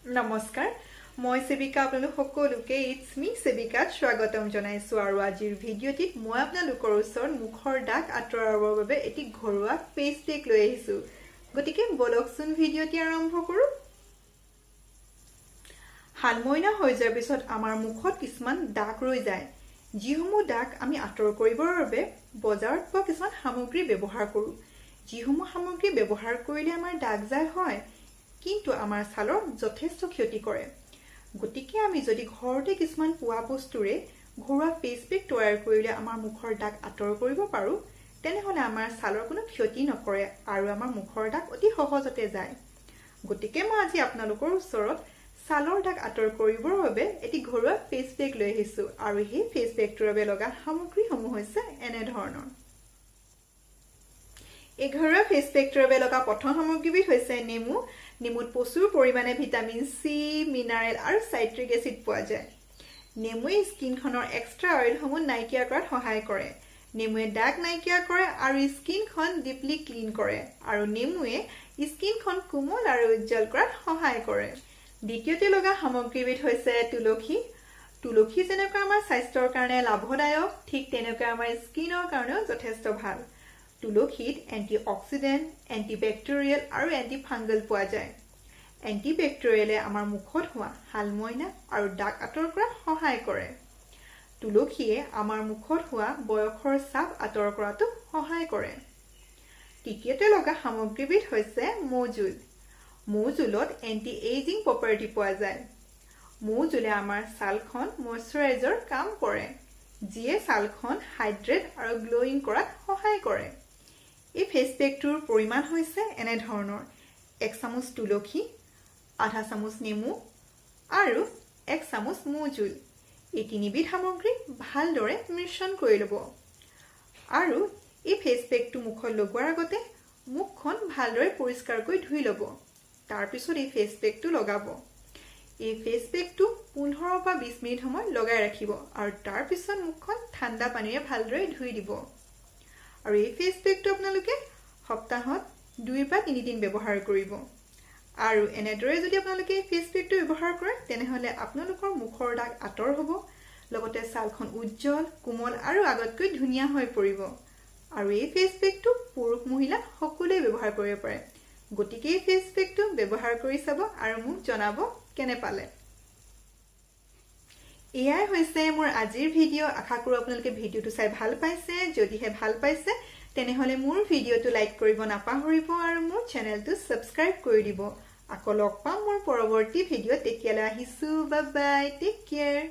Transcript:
নমস্কাৰ মই সেবিকা আপোনালোক সকলোকে ইটস মি সেবিকাত স্বাগতম জনাইছো আৰু আজিৰ ভিডিঅ'টিত মই আপোনালোকৰ ওচৰত মুখৰ দাগ আঁতৰাবৰ বাবে এটি ঘৰুৱা ফেস পেক লৈ আহিছো গতিকে বলকচোন ভিডিঅ'টি আৰম্ভ কৰো হালমইনা হৈ যোৱাৰ পিছত আমাৰ মুখত কিছুমান দাগ ৰৈ যায় যিসমূহ দাগ আমি আঁতৰ কৰিবৰ বাবে বজাৰত পোৱা কিছুমান সামগ্ৰী ব্যৱহাৰ কৰো যিসমূহ সামগ্ৰী ব্যৱহাৰ কৰিলে আমাৰ দাগ যায় হয় কিন্তু আমাৰ ছালৰ যথেষ্ট ক্ষতি কৰে গতিকে আমি যদি ঘৰতে কিছুমান পোৱা বস্তুৰে ঘৰুৱা ফেস পেক তৈয়াৰ কৰিলে আমাৰ মুখৰ দাগ আঁতৰ কৰিব পাৰো তেনেহলে আমাৰ ছালৰ কোনো ক্ষতি নকৰে আৰু আমাৰ মুখৰ দাগ অতি সহজতে যায় গতিকে মই আজি আপোনালোকৰ ওচৰত ছালৰ দাগ আঁতৰ কৰিবৰ বাবে এটি ঘৰুৱা ফেস পেক লৈ আহিছো আৰু এই ফেস পেকটোৰ বাবে লগা সামগ্ৰীসমূহ হৈছে এনে ধৰণৰ এই ঘৰুৱা ফেস পেকটোৰ বাবে লগা প্ৰথম সামগ্ৰীবিধ হৈছে নেমু নেমুত প্ৰচুৰ পৰিমাণে ভিটামিন সি মিনাৰেল আৰু সাইট্ৰিক এসিড পোৱা যায় নেমুৱে স্কিনখনৰ এক্সট্ৰা অইলসমূহ নাইকিয়া কৰাত সহায় কৰে নেমুৱে দাগ নাইকিয়া কৰে আৰু স্কিনখন ডিপলি ক্লিন কৰে আৰু নেমুৱে স্কিনখন কোমল আৰু উজ্জ্বল কৰাত সহায় কৰে দ্বিতীয়তে লগা সামগ্ৰীবিধ হৈছে তুলসী তুলসী যেনেকৈ আমাৰ স্বাস্থ্যৰ কাৰণে লাভদায়ক ঠিক তেনেকৈ আমাৰ স্কিনৰ কাৰণেও যথেষ্ট ভাল তুলসীত এন্টিঅক্সিডেন্ট এন্টিবেক্টেৰিয়েল আৰু এন্টিফাংগল পোৱা যায় এন্টিবেক্টেৰিয়েলে আমাৰ মুখত হোৱা হালমইনা আৰু দাগ আঁতৰ কৰাত সহায় কৰে তুলসীয়ে আমাৰ মুখত হোৱা বয়সৰ ছাপ আঁতৰ কৰাটো সহায় কৰে তৃতীয়তে লগা সামগ্ৰীবিধ হৈছে মৌজুল মৌজুলত এন্টি এজিং প্ৰপাৰ্টি পোৱা যায় মৌজুলে আমাৰ ছালখন ময়শ্চাৰাইজাৰ কাম কৰে যিয়ে ছালখন হাইড্ৰেট আৰু গ্লোইং কৰাত সহায় কৰে এই ফেস পেকটোৰ পৰিমাণ হৈছে এনে ধৰণৰ 1 চামুচ তুলসী আধা চামুচ নেমু আৰু 1 চামুচ মৌজুল এই তিনিবিধ সামগ্ৰী ভালদৰে মিশ্ৰণ কৰি ল'ব আৰু এই ফেস পেকটো মুখত লগোৱাৰ আগতে মুখখন ভালদৰে পৰিষ্কাৰ কৰি ধুই ল'ব তাৰ পিছত এই ফেস পেকটো লগাব এই ফেস পেকটো 15 বা 20 মিনিট সময় লগাই ৰাখিব আৰু তাৰ পিছত মুখখন ঠাণ্ডা পানীৰে ভালদৰে ধুই দিব আৰু এই ফেস পেকটো আপোনালোকে সপ্তাহত 2 বা 3 দিন ব্যৱহাৰ কৰিব আৰু এনেদৰে যদি আপোনালোকে এই ফেস পেকটো ব্যৱহাৰ কৰে তেনেহলে আপোনালোকৰ মুখৰ দাগ আঁতৰ হ'ব লগতে ছালখন উজ্জ্বল কোমল আৰু আগতকৈ ধুনীয়া হৈ পৰিব আৰু এই ফেস পেকটো পুৰুষ মহিলা সকলোৱে ব্যৱহাৰ কৰিব পাৰে গতিকে এই ফেস পেকটো ব্যৱহাৰ কৰি চাব আৰু মোক জনাব কেনে পালে এয়াই হৈছে মোৰ আজিৰ ভিডিঅ আশা কৰো আপোনালোকে ভিডিঅটো চাই ভাল পাইছে যদিহে ভাল পাইছে তেনেহলে মোৰ ভিডিঅটো লাইক কৰিব নাপাহৰিব আৰু মোৰ চেনেলটো সাবস্ক্ৰাইব কৰি দিব আকৌ লগ পাম মোৰ পৰৱৰ্তী ভিডিঅ তেতিয়ালৈ আহিছো বাই বাই টেক কেয়াৰ